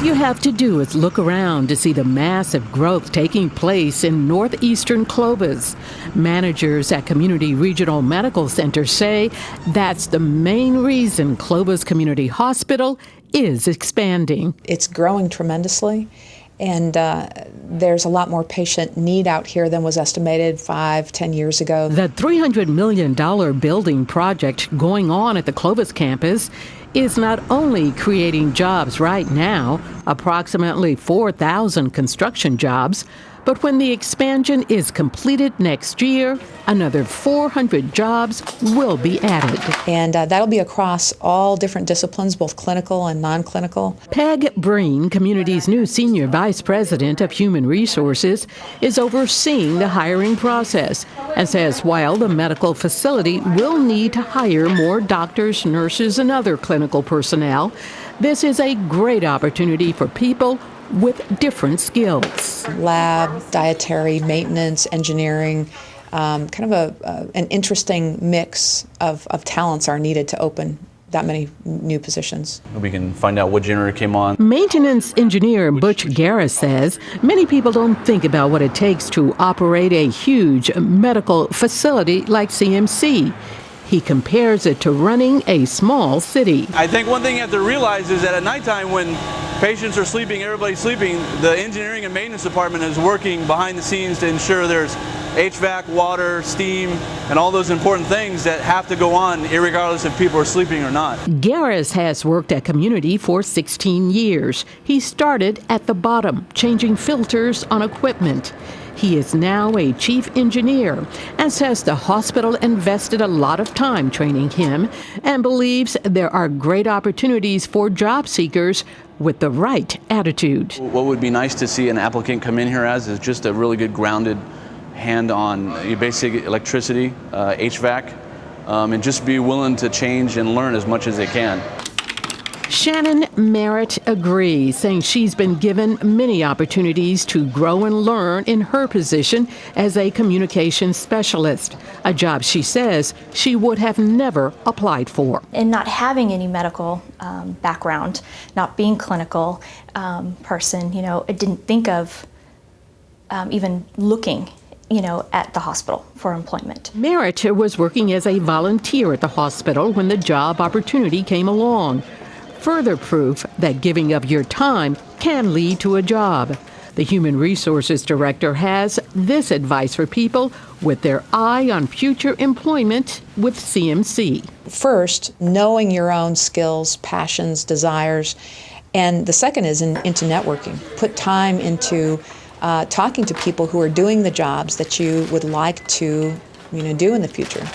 you have to do is look around to see the massive growth taking place in northeastern Clovis. Managers at Community Regional Medical Center say that's the main reason Clovis Community Hospital is expanding. It's growing tremendously, and there's a lot more patient need out here than was estimated 5-10 years ago. The $300 million building project going on at the Clovis campus is not only creating jobs right now, approximately 4,000 construction jobs, but when the expansion is completed next year, another 400 jobs will be added. And that'll be across all different disciplines, both clinical and non-clinical. Peg Breen, Community's new Senior Vice President of Human Resources, is overseeing the hiring process and says while the medical facility will need to hire more doctors, nurses, and other clinical personnel, this is a great opportunity for people with different skills. Lab, dietary, maintenance, engineering, kind of an interesting mix of talents are needed to open that many new positions. We can find out what generator came on. Maintenance engineer Butch Garris says many people don't think about what it takes to operate a huge medical facility like CMC. He compares it to running a small city. I think one thing you have to realize is that at nighttime when patients are sleeping, everybody's sleeping, the engineering and maintenance department is working behind the scenes to ensure there's HVAC, water, steam, and all those important things that have to go on irregardless if people are sleeping or not. Garris has worked at Community for 16 years. He started at the bottom, changing filters on equipment. He is now a chief engineer and says the hospital invested a lot of time training him and believes there are great opportunities for job seekers with the right attitude. What would be nice to see an applicant come in here as is just a really good grounded hand on basic electricity, HVAC, and just be willing to change and learn as much as they can. Shannon Merritt agrees, saying she's been given many opportunities to grow and learn in her position as a communications specialist, a job she says she would have never applied for. And not having any medical background, not being clinical person, I didn't think of even looking at the hospital for employment. Merritt was working as a volunteer at the hospital when the job opportunity came along. Further proof that giving of your time can lead to a job. The Human Resources Director has this advice for people with their eye on future employment with CMC. First, knowing your own skills, passions, desires, and the second is into networking. Put time into talking to people who are doing the jobs that you would like to do in the future.